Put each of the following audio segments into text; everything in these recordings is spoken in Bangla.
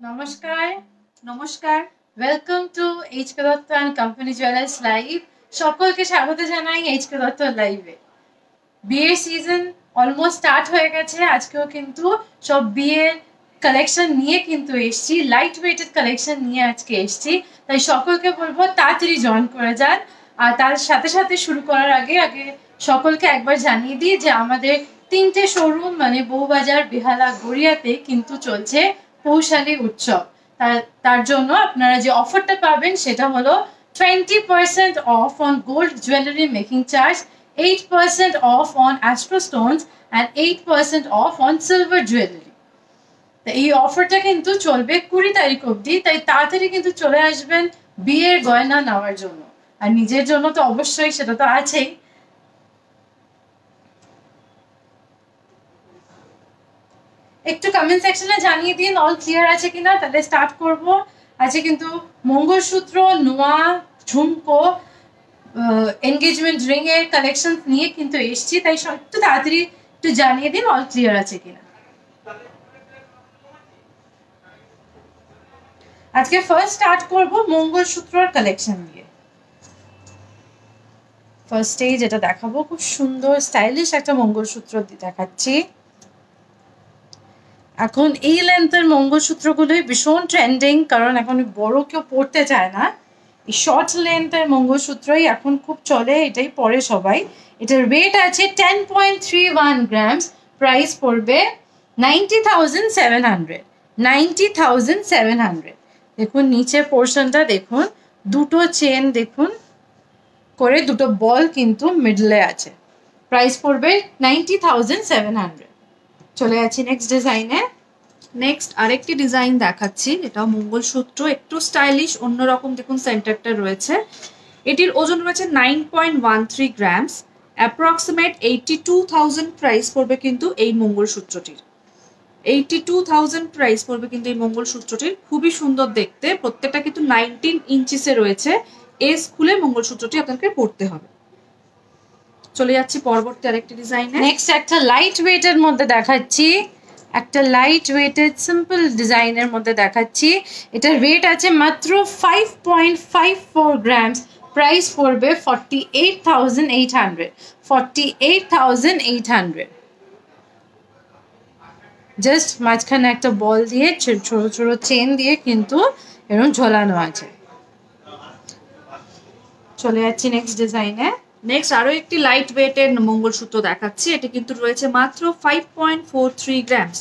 নমস্কার নমস্কার welcome to HK Dutta and company jewellers live. সকলকে স্বাগত জানাই এইচ.কে দত্ত লাইভে। বিয়ের সিজন অলমোস্ট স্টার্ট হয়ে গেছে। আজকেও কিন্তু সব বিয়ের কালেকশন নিয়ে কিন্তু এসছি, লাইট ওয়েটেড কালেকশন নিয়ে আজকে এসছি। তাই সকলকে বলবো তাড়াতাড়ি জয়েন করে যান। আর তার সাথে সাথে শুরু করার আগে সকলকে একবার জানিয়ে দিই যে আমাদের 3টে শোরুম মানে বউবাজার, বেহালা, গড়িয়াতে কিন্তু চলছে পৌষালী উৎসব। তার জন্য আপনারা যে অফারটা পাবেন সেটা হলো 20% off on gold jewellery making charge, 8% off on Astro Stones and 8% off on silver jewelry। এই অফারটা কিন্তু চলবে 20 তারিখ অবধি। তাই তাড়াতাড়ি কিন্তু চলে আসবেন বিয়ের গয়না নেওয়ার জন্য, আর নিজের জন্য তো অবশ্যই, সেটা তো আছেই। একটু কমেন্ট সেকশনে জানিয়ে দিন অল ক্লিয়ার আছে কিনা, তাহলে স্টার্ট করব। আছে কিন্তু মঙ্গলসূত্র, নোয়া, ঝুমকো, এনগেজমেন্ট রিং এর কালেকশন নিয়ে কিন্তু এসছি। তাই একটু তাড়াতাড়ি একটু জানিয়ে দিন অল ক্লিয়ার আছে কিনা। আজকে ফার্স্ট স্টার্ট করব মঙ্গলসূত্রর কালেকশন দিয়ে। ফার্স্টে যেটা দেখাবো খুব সুন্দর স্টাইলিশ একটা মঙ্গলসূত্র দেখাচ্ছি। এখন এই লেন্থের মঙ্গলসূত্রগুলোই ভীষণ ট্রেন্ডিং, কারণ এখন বড় কেউ পড়তে চায় না। এই শর্ট লেন্থের মঙ্গলসূত্রই এখন খুব চলে, এটাই পরে সবাই। এটার ওয়েট আছে 10.31 গ্রামস, প্রাইস পড়বে 90,700। 90,700। দেখুন নিচের পোর্শনটা দেখুন, দুটো চেন দেখুন করে, দুটো বল কিন্তু মিডলে আছে। প্রাইস পড়বে 90,700। চলে যাচ্ছি নেক্সট ডিজাইনে। নেক্সট আরেকটি ডিজাইন দেখাচ্ছি, এটাও মঙ্গলসূত্র, একটু স্টাইলিশ অন্যরকম। দেখুন সেন্টারটা রয়েছে, এটির ওজন রয়েছে 9.13 গ্রামস, অ্যাপ্রক্সিমেট 82,000 প্রাইস পড়বে কিন্তু এই মঙ্গলসূত্রটির। 82,000 প্রাইস পড়বে কিন্তু এই মঙ্গলসূত্রটির। খুবই সুন্দর দেখতে, প্রত্যেকটা কিন্তু 19 ইঞ্চিসে রয়েছে। এস খুলে মঙ্গলসূত্রটি আপনাকে পড়তে হবে। চলে যাচ্ছি পরবর্তী আরেকটি ডিজাইনে। নেক্সট একটা লাইট ওয়েটের মধ্যে দেখাচ্ছি, একটা লাইট ওয়েটেড সিম্পল ডিজাইনের মধ্যে দেখাচ্ছি। এটার ওয়েট আছে মাত্র 5.54 গ্রামস, প্রাইস পড়বে 48,800। 48,800। জাস্ট মাঝখানে একটা বল দিয়ে ছোট ছোট চেন দিয়ে কিন্তু এরকম ঝোলানো আছে। চলে যাচ্ছি নেক্সট ডিজাইনে। নেক্সট আরো একটি লাইট ওয়েটের মঙ্গলসূত্র দেখাচ্ছি, এটি কিন্তু রয়েছে মাত্র 5.43 গ্রামস,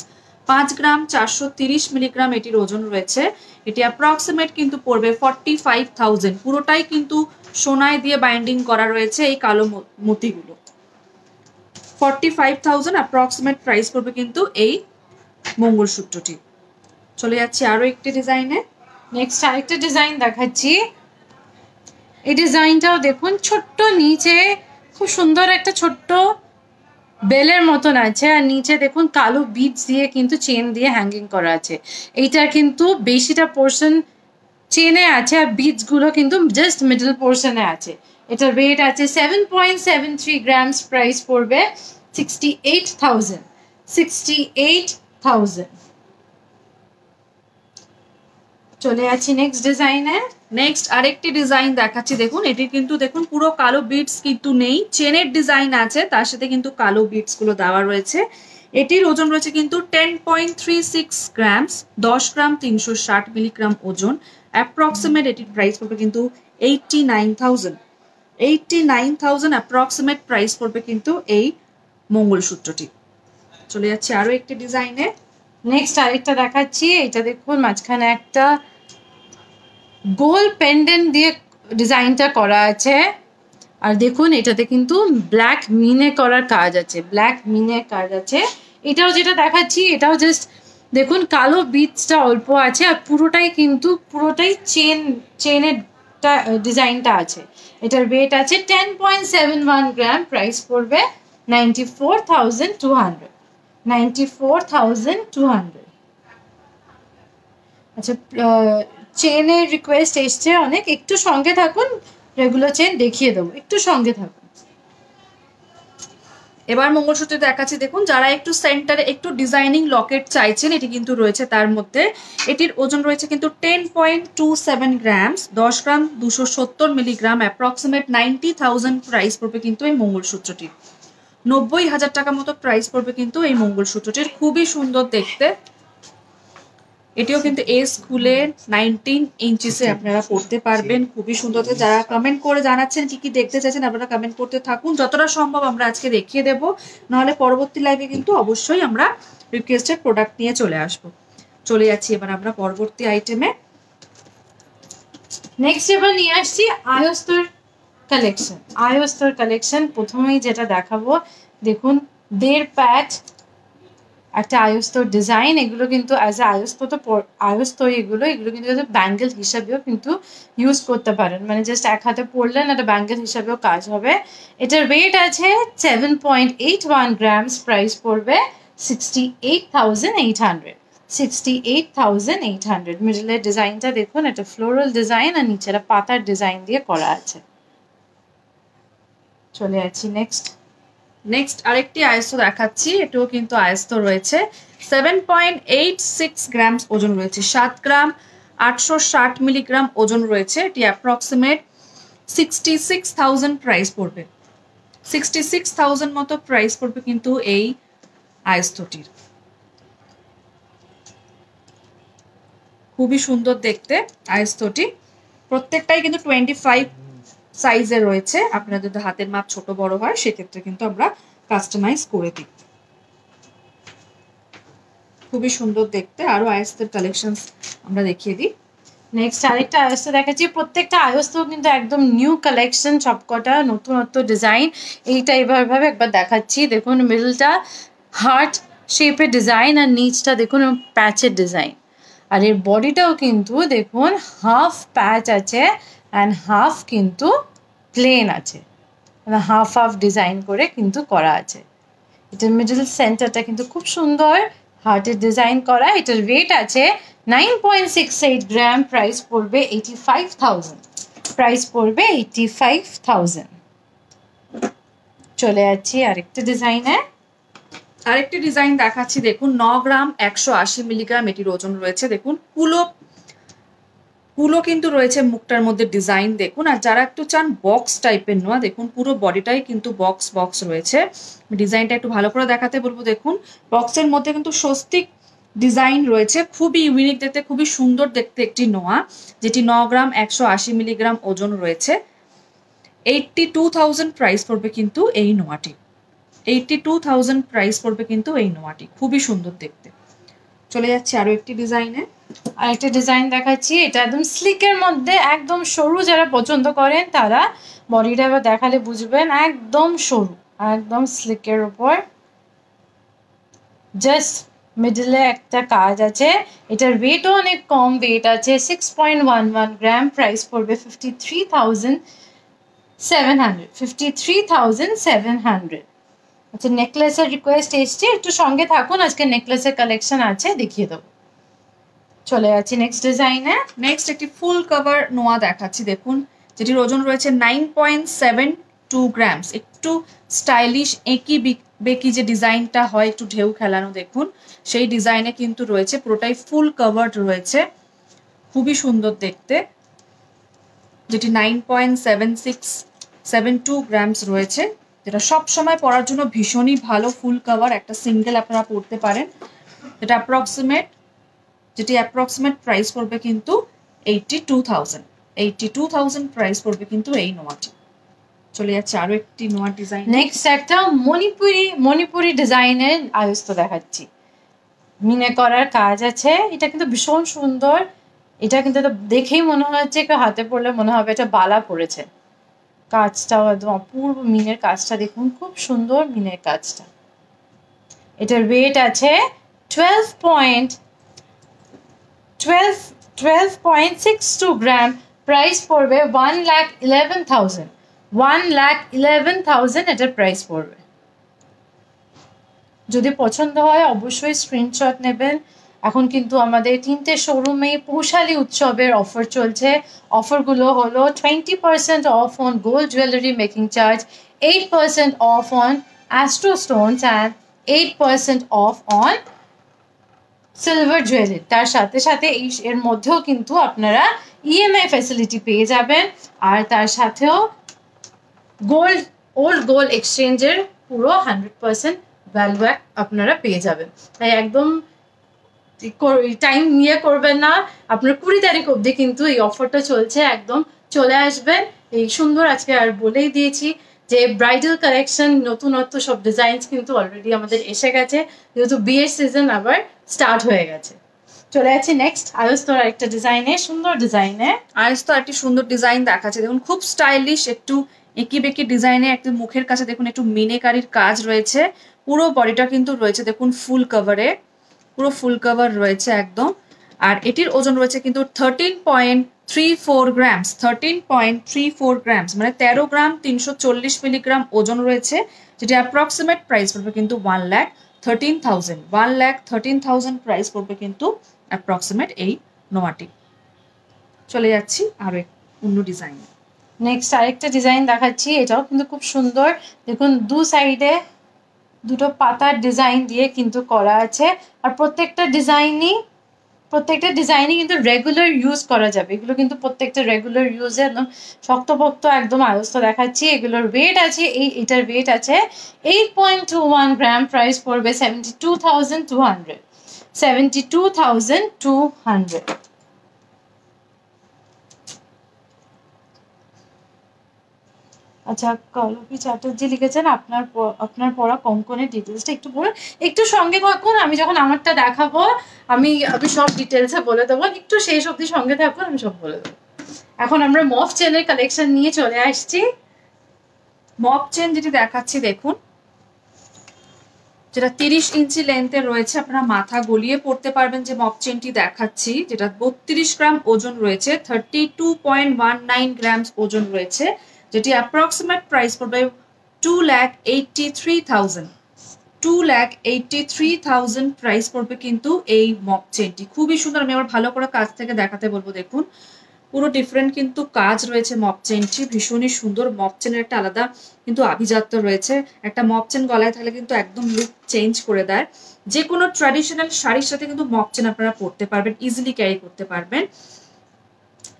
5 গ্রাম 430 মিলিগ্রাম এটির ওজন রয়েছে। এটি অ্যাপ্রক্সিমেট কিন্তু পড়বে 45,000। পুরোটাই কিন্তু সোনায় দিয়ে বাইন্ডিং করা রয়েছে এই কালো মতিগুলো। 45,000 অ্যাপ্রক্সিমেট প্রাইস পড়বে কিন্তু এই মঙ্গলসূত্রটি। চলে যাচ্ছি আরো একটি ডিজাইনে। নেক্সট আরেকটা ডিজাইন দেখাচ্ছি। এই ডিজাইনটাও দেখুন, ছোট্ট নিচে খুব সুন্দর একটা ছোট্ট বেলের মতন আছে, আর নিচে দেখুন কালো বিডস দিয়ে কিন্তু চেন দিয়ে হ্যাঙ্গিং করা আছে। এইটার কিন্তু বেশিটা পোর্শন চেনে আছে, আর বিডস গুলো কিন্তু জাস্ট মিডল পোর্শনে আছে। এটার ওয়েট আছে 7.73 গ্রামস, প্রাইস পড়বে 68,000। 68,000। চলে যাচ্ছি নেক্সট ডিজাইনে। নেক্সট আরেকটি ডিজাইন দেখাচ্ছি, দেখুন এটি কিন্তু দেখুন পুরো কালো বিটস কিন্তু নেই, চেনের ডিজাইন আছে, তার সাথে কিন্তু কালো বিটস গুলো দেওয়া রয়েছে। এটির ওজন রয়েছে কিন্তু 10.36 গ্রামস, 10 গ্রাম 360 মিলিগ্রাম ওজন। অ্যাপ্রক্সিমেট এটির প্রাইস পড়বে কিন্তু 89,000। 89,000 অ্যাপ্রক্সিমেট প্রাইস পড়বে কিন্তু এই মঙ্গলসূত্রটি। চলে যাচ্ছে আরো একটি ডিজাইনে। নেক্সট আরেকটা দেখাচ্ছি। এটা দেখুন মাঝখানে একটা গোল পেন্ডেন্ট দিয়ে ডিজাইনটা করা আছে, আর দেখুন এটাতে কিন্তু ব্ল্যাক মিনে করার কাজ আছে, ব্ল্যাক মিনে কাজ আছে। এটাও যেটা দেখাচ্ছি এটাও জাস্ট দেখুন কালো বিটসটা অল্প আছে, আর পুরোটাই কিন্তু চেনের ডিজাইনটা আছে। এটার ওয়েট আছে 10.71 গ্রাম, প্রাইস পড়বে 94,200। 94,200। আচ্ছা, চেনের রিকোয়েস্ট এসছে অনেক, একটু সঙ্গে থাকুন, রেগুলার চেন দেখিয়ে দেবো, একটু সঙ্গে থাকুন। এবার মঙ্গলসূত্র দেখাচ্ছি দেখুন, যারা একটু সেন্টারে একটু ডিজাইনিং লকেট চাইছেন এটি কিন্তু রয়েছে তার মধ্যে। এটির ওজন রয়েছে কিন্তু 10.27 গ্রামস, 10 গ্রাম 270 মিলিগ্রাম, অ্যাপ্রক্সিমেট 90,000 প্রাইস পড়বে কিন্তু এই মঙ্গলসূত্রটির। 90,000 টাকা মতো প্রাইস পড়বে কিন্তু এই মঙ্গলসূত্রটির। খুবই সুন্দর দেখতে। এটিও কিন্তু এস খুলে 19 ইঞ্চিসে আপনারা পড়তে পারবেন। খুবই সুন্দর। যারা কমেন্ট করে জানাচ্ছেন কি কি দেখতে চাইছেন আপনারা কমেন্ট করতে থাকুন, যতটা সম্ভব আমরা আজকে দেখিয়ে দেব, নাহলে পরবর্তী লাইভে কিন্তু অবশ্যই আমরা রিকোয়েস্টেড প্রোডাক্ট নিয়ে চলে আসব। চলে যাচ্ছি এবার আমরা পরবর্তী আইটেমে। নেক্সট এবার নিয়ে আসছি আয়স্তর কালেকশন। আয়স্তর কালেকশন প্রথমেই যেটা দেখাবো দেখুন, 1.5 প্যাচ একটা আয়স্তর ডিজাইন। এগুলো কিন্তু অ্যাজ এ আয়স্তর এগুলো কিন্তু ব্যাঙ্গেল হিসাবেও কিন্তু ইউজ করতে পারেন, মানে জাস্ট এক হাতে পরলেন, একটা ব্যাঙ্গেল হিসাবেও কাজ হবে। এটার ওয়েট আছে 7.81 গ্রামস, প্রাইস পড়বে 68,800। 68,800। মিডলের ডিজাইনটা দেখুন, এটা ফ্লোরাল ডিজাইন আর নিচেরা পাতার ডিজাইন দিয়ে করা আছে। চলে যাচ্ছি নেক্সট আরেকটি আয়স্ত দেখাচ্ছি। এটাও কিন্তু আয়স্ত রয়েছে, 7.86 গ্রামস ওজন রয়েছে, 7 গ্রাম 860 মিলিগ্রাম ওজন রয়েছে। এটি অ্যাপ্রক্সিমেট 66,000 প্রাইস পড়বে। 66,000 মতো প্রাইস পড়বে কিন্তু এই আয়স্তটির। খুবই সুন্দর দেখতে আয়স্তটি। প্রত্যেকটাই কিন্তু 25 সাইজের রয়েছে। আপনারা যদি হাতের মাপ ছোট বড় হয় সেক্ষেত্রে কিন্তু আমরা কাস্টমাইজ করে দিই। খুবই সুন্দর দেখতে। আরো আয়স্তের কালেকশন আমরা দেখিয়ে দিই। নেক্সট আরেকটা আয়স্ত দেখাচ্ছি। প্রত্যেকটা আয়স্ত কিন্তু একদম নিউ কালেকশন, সবকটা নতুনত্ব ডিজাইন। এইটা এভাবে একবার দেখাচ্ছি দেখুন, মিডলটা হার্ট শেপের ডিজাইন আর নিচটা দেখুন প্যাচের ডিজাইন। আর এর বডিটাও কিন্তু দেখুন হাফ প্যাচ আছে অ্যান্ড হাফ কিন্তু প্লেন আছে, মানে হাফ ডিজাইন করে কিন্তু করা আছে। এটার মিডল সেন্টারটা কিন্তু খুব সুন্দর হার্টের ডিজাইন করা। এটার ওয়েট আছে 9.68 গ্রাম, প্রাইস পড়বে 85,000। প্রাইস পড়বে 85,000। চলে যাচ্ছি আরেকটা ডিজাইনে। আরেকটি ডিজাইন দেখাচ্ছি দেখুন, 9 গ্রাম 180 মিলিগ্রাম এটির ওজন রয়েছে। দেখুন কুলো কিন্তু রয়েছে মুখটার মধ্যে ডিজাইন দেখুন। আর যারা একটু চান বক্স টাইপের নোয়া, দেখুন পুরো বডিটাই কিন্তু বক্স রয়েছে। ডিজাইনটা একটু ভালো করে দেখাতে বলবো। দেখুন বক্সের মধ্যে কিন্তু স্বস্তিক ডিজাইন রয়েছে, খুবই ইউনিক দেখতে, খুবই সুন্দর দেখতে একটি নোয়া, যেটি 9 গ্রাম 180 মিলিগ্রাম ওজন রয়েছে। 82,000 প্রাইস পড়বে কিন্তু এই নোয়াটি। 82,000 প্রাইস পড়বে কিন্তু এই নোয়াটি। খুবই সুন্দর দেখতে। চলে যাচ্ছে আরো একটি ডিজাইনে। আরেকটা ডিজাইন দেখাচ্ছি, এটা একদম স্লিকের মধ্যে, একদম সরু যারা পছন্দ করেন তারা বডিটা এবার দেখালে বুঝবেন, একদম সরু, একদম স্লিকের উপর জাস্ট মিডলে একটা কাজ আছে। এটার ওয়েটও অনেক কম, ওয়েট আছে 6.11 গ্রাম, প্রাইস পড়বে 53,700। 53,700। আচ্ছা, নেকলেসের রিকোয়েস্ট এসছে, একটু সঙ্গে থাকুন, আজকে নেকলেসের কালেকশন আছে, দেখিয়ে দেবো। চলে যাচ্ছি নেক্সট ডিজাইনে। নেক্সট একটি ফুল কভার নোয়া দেখাচ্ছি দেখুন, যেটির ওজন রয়েছে 9.72 গ্রামস। একটু স্টাইলিশ একই বেকি যে ডিজাইনটা হয়, একটু ঢেউ খেলানো দেখুন, সেই ডিজাইনে কিন্তু রয়েছে। পুরোটাই ফুল কভার্ড রয়েছে, খুবই সুন্দর দেখতে, যেটি 9.72 গ্রামস রয়েছে, যেটা সব সময় পরার জন্য ভীষণই ভালো। ফুল কভার একটা সিঙ্গেল আপনারা পরতে পারেন। যেটা অ্যাপ্রক্সিমেট প্রাইস পড়বে কিন্তু 82,000। 82,000 প্রাইস পড়বে কিন্তু এই নোয়াটি। চলে যাচ্ছে আরো একটি নোয়া ডিজাইন। নেক্সট একটা মণিপুরি ডিজাইনের আয়স্ত দেখাচ্ছি, মিনে করার কাজ আছে। এটা কিন্তু ভীষণ সুন্দর। এটা কিন্তু দেখেই মনে হচ্ছে কেউ হাতে পড়লে মনে হবে এটা বালা পড়েছে। কাজটাও একদম অপূর্ব, মিনের কাজটা দেখুন, খুব সুন্দর মিনের কাজটা। এটার ওয়েট আছে 12.62 গ্রাম, প্রাইস পড়বে 1,11,000। 1,11,000 এটার প্রাইস পড়বে। যদি পছন্দ হয় অবশ্যই স্ক্রিনশট নেবেন। এখন কিন্তু আমাদের 3টে শোরুমে পৌষালি উৎসবের অফার চলছে। অফারগুলো হলো 20% off on gold jewellery making charge, 8% off on Astro Stones and 8% off on silver jewellery. তার সাথে সাথে এর মধ্যেও কিন্তু আপনারা ইএমআই ফ্যাসিলিটি পেয়ে যাবেন, আর তার সাথেও ওল্ড গোল্ড এক্সচেঞ্জের পুরো 100% ভ্যালু ব্যাক আপনারা পেয়ে যাবেন। তাই একদম টাইম নিয়ে করবেন না, আপনার 20 তারিখ অবধি কিন্তু এই অফারটা চলছে, একদম চলে আসবেন। এই সুন্দর আজকে আর বলেই দিয়েছি যে ব্রাইডাল কালেকশন নতুনত্ব সব ডিজাইনস কিন্তু অলরেডি আমাদের এসে গেছে, যেহেতু বিয়ের সিজন আবার স্টার্ট হয়ে গেছে। চলে যাচ্ছি নেক্সট আয়স্তর একটা ডিজাইনে, সুন্দর ডিজাইনে। আয়স্তর একটি সুন্দর ডিজাইন দেখাচ্ছে, দেখুন খুব স্টাইলিশ, একটু এঁকি বেঁকি ডিজাইনে, একটু মুখের কাছে দেখুন একটু মিনেকারির কাজ রয়েছে, পুরো বডিটা কিন্তু রয়েছে দেখুন ফুল কভারে, পুরো ফুল কভার রয়েছে একদম। আর এটির ওজন রয়েছে কিন্তু 13.34 গ্রামস, 13.34 গ্রামস মানে 13 গ্রাম 340 মিলিগ্রাম ওজন রয়েছে, যেটি অ্যাপ্রক্সিমেট প্রাইস পড়বে কিন্তু 1,13,000 প্রাইস পড়বে কিন্তু অ্যাপ্রক্সিমেট এই নোয়াটি। চলে যাচ্ছি আরো অন্য ডিজাইন। নেক্সট আরেকটা ডিজাইন দেখাচ্ছি, এটাও কিন্তু খুব সুন্দর, দেখুন দু সাইডে দুটো পাতার ডিজাইন দিয়ে কিন্তু করা আছে, আর প্রত্যেকটা ডিজাইনই কিন্তু রেগুলার ইউজ করা যাবে। এগুলো কিন্তু প্রত্যেকটা রেগুলার ইউজে একদম শক্তপোক্ত একদম আয়স্ত দেখাচ্ছি। এগুলোর ওয়েট আছে, এটার ওয়েট আছে 8.21 গ্রাম, প্রাইস পড়বে 72,200। আচ্ছা, কলপি চ্যাটার্জি লিখেছেন আপনার পড়া কঙ্কনের ডিটেলসটা একটু বলুন। একটু সঙ্গে থাকুন, আমি যখন আমারটা দেখাবো আমি সব ডিটেলসে বলে দেবো, একটু শেষ অবধি সঙ্গে থাকুন, আমি সব বলে দেবো। এখন আমরা মফ চেনের কালেকশন নিয়ে চলে আসছি। মফ চেন যেটি দেখাচ্ছি দেখুন, যেটা 30 ইঞ্চি লেন্থের রয়েছে, আপনারা মাথা গলিয়ে পড়তে পারবেন। যে মফ চেনটি দেখাচ্ছি যেটা 32 গ্রাম ওজন রয়েছে, 32.19 গ্রামস ওজন রয়েছে, যেটি অ্যাপ্রক্সিমেট প্রাইস পড়বে 2,83,000 প্রাইস পড়বে কিন্তু এই মপ চেনটি। খুবই সুন্দর, আমি আবার ভালো করে কাছ থেকে দেখাতে বলবো। দেখুন পুরো ডিফারেন্ট কিন্তু কাজ রয়েছে মপ চেনটি, ভীষণই সুন্দর। মপ চেনের একটা আলাদা কিন্তু আভিজাত্য রয়েছে, একটা মপ চেন গলায় থাকলে কিন্তু একদম লুক চেঞ্জ করে দেয়। যে কোনো ট্র্যাডিশনাল শাড়ির সাথে কিন্তু মপ চেন আপনারা পরতে পারবেন, ইজিলি ক্যারি করতে পারবেন।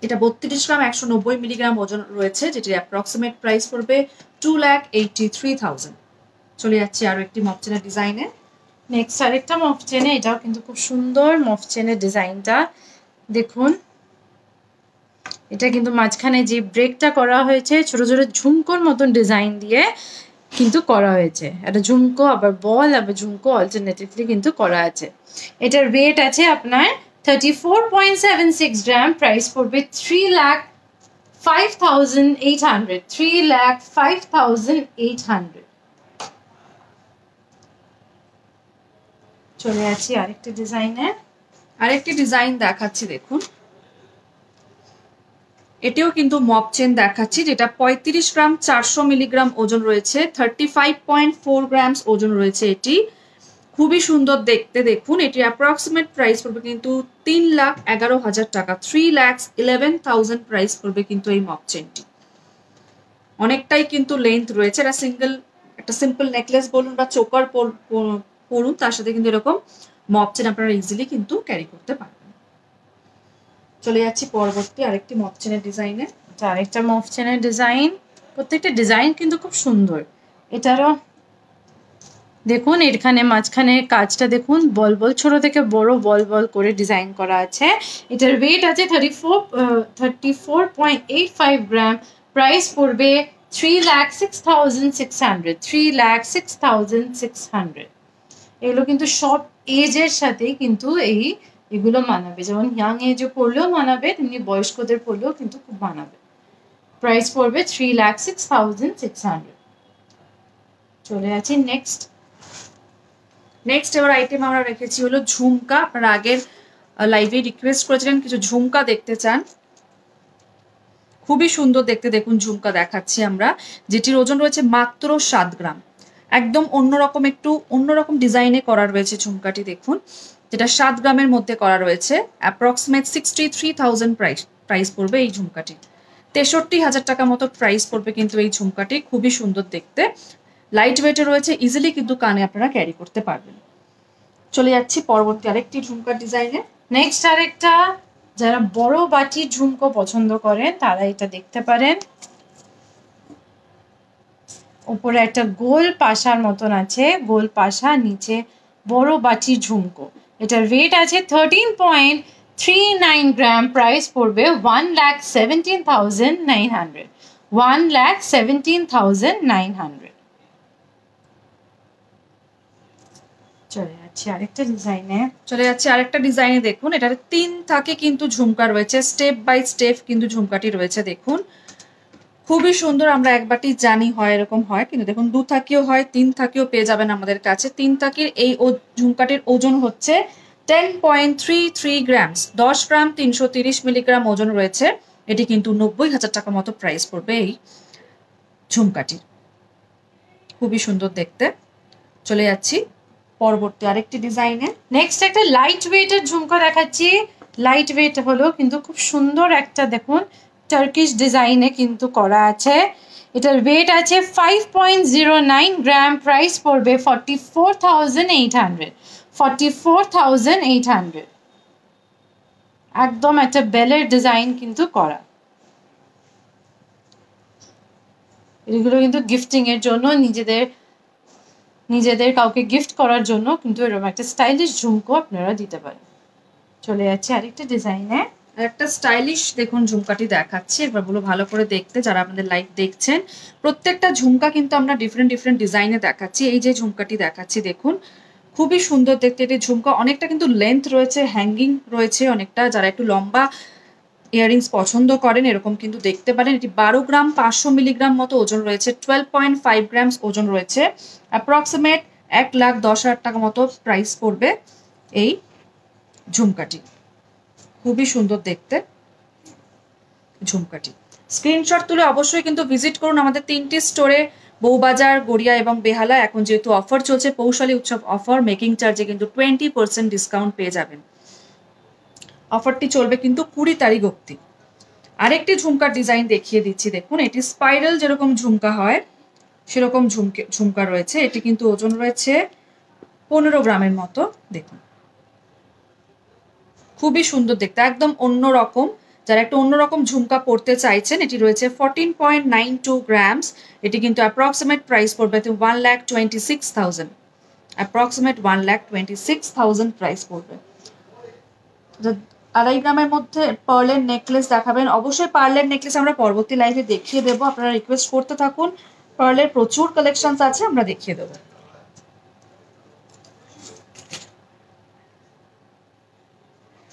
এটা 32 গ্রাম 190 মিলিগ্রাম ওজন রয়েছে, যেটির অ্যাপ্রক্সিমেট প্রাইস পড়বে 2,83,000। চলে যাচ্ছি আরো একটি মফ চেনের ডিজাইনে। নেক্সট আরেকটা মফ চেনে, এটাও কিন্তু খুব সুন্দর মফ চেনের ডিজাইনটা দেখুন। এটা কিন্তু মাঝখানে যে ব্রেকটা করা হয়েছে ছোট ছোট ঝুমকোর মতন ডিজাইন দিয়ে কিন্তু করা হয়েছে, একটা ঝুমকো আবার বল আবার ঝুমকো অল্টারনেটিভলি কিন্তু করা আছে। এটার ওয়েট আছে আপনার 34.76 গ্রাম, প্রাইস পড়বে 3,05,800। চলে যাচ্ছি আরেকটা ডিজাইনে। আরেকটি ডিজাইন দেখাচ্ছি দেখুন, এটিও কিন্তু মপ চেন দেখাচ্ছি, যেটা 35 গ্রাম 400 মিলিগ্রাম ওজন রয়েছে, 35.4 গ্রামস ওজন রয়েছে। এটি খুবই সুন্দর দেখতে, দেখুন এটির অ্যাপ্রক্সিমেট প্রাইস পড়বে কিন্তু 3,11,000 টাকা, 3,11,000 প্রাইস পড়বে কিন্তু এই মপ চেনটি। অনেকটাই কিন্তু লেন্থ রয়েছে, এটা একটা সিম্পল নেকলেস বলুন বা চোকার পরুন, তার সাথে কিন্তু এরকম মপ চেন আপনারা ইজিলি কিন্তু ক্যারি করতে পারবেন। চলে যাচ্ছি পরবর্তী আরেকটি মফ চেনের ডিজাইনে। আরেকটা মফ চেনের ডিজাইন, প্রত্যেকটা ডিজাইন কিন্তু খুব সুন্দর। এটারও দেখুন এখানে মাঝখানে কাজটা দেখুন, বল বল ছোট থেকে বড় বল বল করে ডিজাইন করা আছে। এটার ওয়েট আছে 34.85 গ্রাম, প্রাইস পড়বে 3,06,600। 3,06,600। এগুলো কিন্তু সব এজের সাথে কিন্তু এগুলো মানাবে, যেমন ইয়াং এজে পড়লেও মানাবে, তেমনি বয়স্কদের পড়লেও কিন্তু খুব মানাবে। প্রাইস পড়বে 3,06,600। চলে যাচ্ছি নেক্সট এবার আইটেম আমরা রেখেছি হলো ঝুমকা। আপনারা আগের লাইভে রিকোয়েস্ট করেছিলেন কিছু ঝুমকা দেখতে চান, খুবই সুন্দর দেখতে। দেখুন ঝুমকা দেখাচ্ছি আমরা, যেটির ওজন রয়েছে মাত্র 7 গ্রাম, একদম একটু অন্যরকম ডিজাইনে করা রয়েছে ঝুমকাটি দেখুন, যেটা 7 গ্রামের মধ্যে করা রয়েছে। অ্যাপ্রক্সিমেট 63,000 প্রাইস পড়বে এই ঝুমকাটি, 63,000 টাকা মতো প্রাইস পড়বে কিন্তু এই ঝুমকাটি। খুবই সুন্দর দেখতে, লাইট ওয়েটে রয়েছে, ইজিলি কিন্তু কানে আপনারা ক্যারি করতে পারবেন। চলে যাচ্ছি পরবর্তী আরেকটি ঝুমকার ডিজাইনে। নেক্সট আরেকটা, যারা বড় বাটির ঝুমকো পছন্দ করেন তারা এটা দেখতে পারেন। উপরে একটা গোল পাশার মতন আছে, গোল পাশা, নিচে বড় বাটির ঝুমকো। এটার রেট আছে 13.39 গ্রাম, প্রাইস পড়বে 1,17,900, 1,17,900। চলে যাচ্ছি আরেকটা ডিজাইনে। দেখুন এটার 3 থাকে কিন্তু ঝুমকা রয়েছে, স্টেপ বাই স্টেপ কিন্তু ঝুমকাটি রয়েছে। দেখুন খুবই সুন্দর। আমরা এক বাটি জানি হয় এরকম হয়, কিন্তু দেখুন 2 থাকিও হয়, 3 থাকিও পেয়ে যাবেন আমাদের কাছে। 3 থাকির এই ঝুমকাটির ওজন হচ্ছে 10.33 গ্রামস, 10 গ্রাম 330 মিলিগ্রাম ওজন রয়েছে। এটি কিন্তু 90,000 টাকা মতো প্রাইস পড়বে এই ঝুমকাটির। খুবই সুন্দর দেখতে। চলে যাচ্ছি পরবর্তী আরেকটি ডিজাইনে। নেক্সট একটা লাইট ওয়েটের ঝুমকো দেখাচ্ছি। লাইট ওয়েট হলো কিন্তু খুব সুন্দর একটা, দেখুন টার্কিশ ডিজাইনে কিন্তু করা আছে। এটার ওয়েট আছে 5.09 গ্রাম, প্রাইস পড়বে 44,800, 44,800। একদম একটা বেলের ডিজাইন কিন্তু করা। এগুলো কিন্তু গিফটিং এর জন্য, নিজেদের কাউকে গিফট করার জন্য কিন্তু এরকম একটা স্টাইলিশ ঝুমকো আপনারা দিতে পারেন। চলে যাচ্ছে আরেকটা ডিজাইনে। একটা স্টাইলিশ দেখুন ঝুমকাটি দেখাচ্ছি, একবার বলো ভালো করে দেখতে যারা আমাদের লাইভ দেখছেন। প্রত্যেকটা ঝুমকা কিন্তু আমরা ডিফারেন্ট ডিজাইনে দেখাচ্ছি। এই যে ঝুমকাটি দেখাচ্ছি দেখুন খুবই সুন্দর দেখতে। এটি ঝুমকা অনেকটা কিন্তু লেন্থ রয়েছে, হ্যাঙ্গিং রয়েছে অনেকটা। যারা একটু লম্বা ইয়াররিংস পছন্দ করেন এরকম কিন্তু দেখতে পারেন। এটি 12 গ্রাম 500 মিলিগ্রাম মতো ওজন রয়েছে, 12.5 গ্রামস ওজন রয়েছে। অ্যাপ্রক্সিমেট 1,10,000 টাকা মতো প্রাইস পড়বে এই ঝুমকাটি। খুবই সুন্দর দেখতে ঝুমকাটি। স্ক্রিনশট তুলে অবশ্যই কিন্তু ভিজিট করুন আমাদের 3টি স্টোরে, বউবাজার, গড়িয়া এবং বেহালা। এখন যেহেতু অফার চলছে, পৌষালী উৎসব অফার, মেকিং চার্জে কিন্তু 20% ডিসকাউন্ট পেয়ে যাবেন। অফারটি চলবে কিন্তু 20 তারিখ অবধি। আরেকটি ঝুমকার ডিজাইন দেখিয়ে দিচ্ছি। দেখুন এটি স্পাইরাল যেরকম ঝুমকা হয় সেরকম ঝুমকা রয়েছে। এটি কিন্তু ওজন রয়েছে 15 গ্রামের মতো। দেখুন খুবই সুন্দর দেখতে, একদম অন্যরকম। যারা একটা অন্যরকম ঝুমকা পড়তে চাইছেন, এটি রয়েছে 14.92 গ্রামস। এটি কিন্তু অ্যাপ্রক্সিমেট প্রাইস পড়বে 1,26,000, অ্যাপ্রক্সিমেট 1,26,000 প্রাইস পড়বে। 2.5 গ্রামের মধ্যে পার্লের নেকলেস দেখাবেন। অবশ্যই পার্লের নেকলেস আমরা পরবর্তী লাইভে দেখিয়ে দেবো, আপনারা রিকোয়েস্ট করতে থাকুন। পার্লের প্রচুর কালেকশনস আছে, আমরা দেখিয়ে দেবো।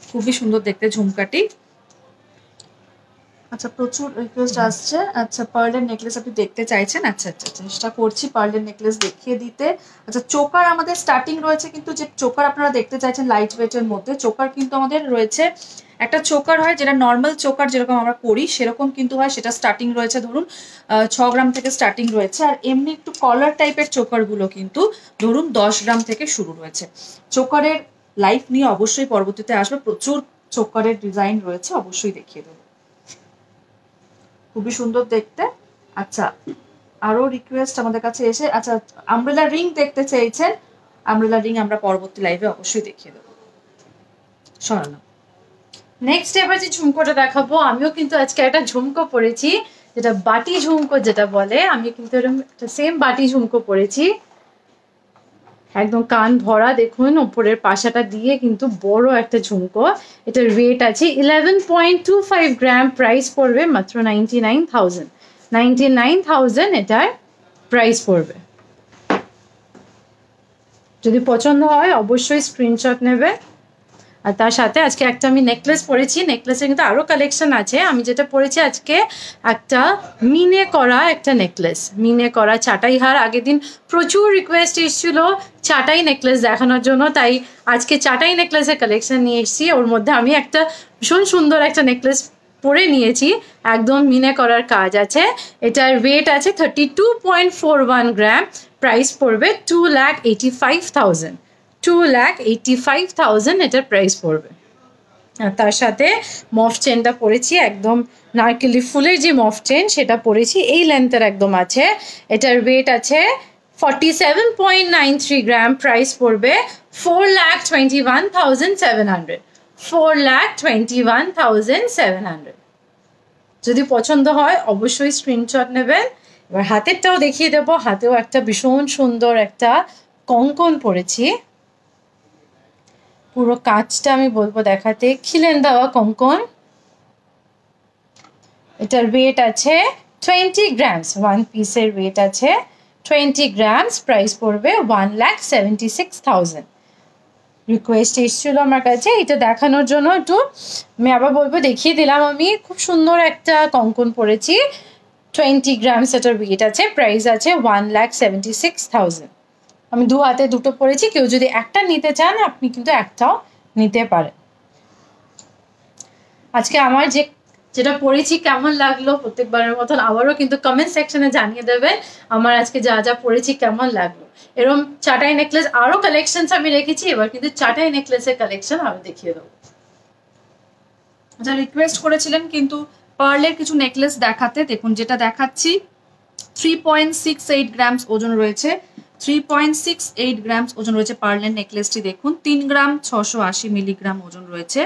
খুবই সুন্দর দেখতে ঝুমকাটি। আচ্ছা প্রচুর রিকোয়েস্ট আসছে। আচ্ছা পার্লের নেকলেস আপনি দেখতে চাইছেন? আচ্ছা চেষ্টা করছি পার্লের নেকলেস দেখিয়ে দিতে। আচ্ছা চোকার আমাদের স্টার্টিং রয়েছে কিন্তু, যে চোকার আপনারা দেখতে চাইছেন লাইট ওয়েটের মধ্যে, চোকার কিন্তু আমাদের রয়েছে। একটা চোকার হয় যেটা নর্মাল চোকার যেরকম আমরা করি সেরকম কিন্তু হয়, সেটা স্টার্টিং রয়েছে ধরুন 6 গ্রাম থেকে স্টার্টিং রয়েছে। আর এমনি একটু কলার টাইপের চোকারগুলো কিন্তু ধরুন 10 গ্রাম থেকে শুরু রয়েছে। চোকারের লাইফ নিয়ে অবশ্যই পরবর্তীতে আসবে, প্রচুর চোকারের ডিজাইন রয়েছে, অবশ্যই দেখিয়ে দেবো। খুবই সুন্দর দেখতে। আচ্ছা আরো রিকোয়েস্ট আমাদের কাছে এসে, আচ্ছা আমব্রেলা রিং দেখতে চেয়েছেন, আমব্রেলা রিং আমরা পরবর্তী লাইভে অবশ্যই দেখিয়ে দেবো। সরানো। নেক্সট এবার যে ঝুমকোটা দেখাবো, আমিও কিন্তু আজকে একটা ঝুমকো পরেছি, যেটা বাটি ঝুমকো যেটা বলে। আমি কিন্তু এরকম একটা সেম বাটি ঝুমকো পরেছি, একদম কান ভরা। দেখুন উপরের পাশাটা দিয়ে কিন্তু বড় একটা ঝুমকো। এটার ওয়েট আছে 11.25 গ্রাম, প্রাইস পড়বে মাত্র 99,000, 99,000 এটার প্রাইস পড়বে। যদি পছন্দ হয় অবশ্যই স্ক্রিনশট নেবে। আর তার সাথে আজকে একটা আমি নেকলেস পরেছি, নেকলেসের কিন্তু আরও কালেকশন আছে। আমি যেটা পরেছি আজকে একটা মিনে করা একটা নেকলেস, মিনে করা চাটাই হার। আগের দিন প্রচুর রিকোয়েস্ট এসেছিল চাটাই নেকলেস দেখানোর জন্য, তাই আজকে চাটাই নেকলেসের কালেকশন নিয়ে এসেছি। ওর মধ্যে আমি একটা ভীষণ সুন্দর একটা নেকলেস পরে নিয়েছি, একদম মিনে করার কাজ আছে। এটার ওয়েট আছে 32.41 গ্রাম, প্রাইস পড়বে 2,85,000, 2,85,000 এটার প্রাইস পড়বে। আর তার সাথে মফ চেনটা পরেছি, একদম নারকেলি ফুলের যে মফ চেন সেটা পরেছি, এই লেন্থের একদম আছে। এটার ওয়েট আছে 47.93 গ্রাম, প্রাইস পড়বে 4,21,700, 4,21,700। যদি পছন্দ হয় অবশ্যই স্ক্রিনশট নেবেন। এবার হাতেরটাও দেখিয়ে দেবো, হাতেও একটা ভীষণ সুন্দর একটা কঙ্কন পরেছি, পুরো কাজটা আমি বলবো দেখাতে, খিলেন দেওয়া কঙ্কন। এটার ওয়েট আছে 20 গ্রামস, ওয়ান পিসের ওয়েট আছে 20 গ্রামস, প্রাইস পড়বে 1,76,000। রিকোয়েস্ট এসেছিল আমার কাছে এটা দেখানোর জন্য, একটু আমি আবার বলবো দেখিয়ে দিলাম। আমি খুব সুন্দর একটা কঙ্কন পরেছি, 20 গ্রামস এটার ওয়েট আছে, প্রাইস আছে 1,76,000। আমি দু হাতে দুটো পরেছি, কেউ যদি একটা নিতে চান আপনি কিন্তু একটাও নিতে পারেন। আজকে আমার যেটা পরেছি কেমন লাগলো প্রত্যেকবারের মতন আবারও কিন্তু কমেন্ট সেকশনে জানিয়ে দেবেন আমার আজকে যা যা পরেছি কেমন লাগলো। এরকম চাটাই নেকলেস আরো কালেকশনস আমি রেখেছি, এবার কিন্তু চাটাই নেকলেসের কালেকশন আমি দেখিয়ে দেবো। যা রিকোয়েস্ট করেছিলেন কিন্তু পার্লের কিছু নেকলেস দেখাতে, দেখুন যেটা দেখাচ্ছি 3.68 গ্রামস ওজন রয়েছে, 3.68 গ্রামস ওজন রয়েছে পার্লের নেকলেসটি। দেখুন 3 গ্রাম 680 মিলিগ্রাম ওজন রয়েছে,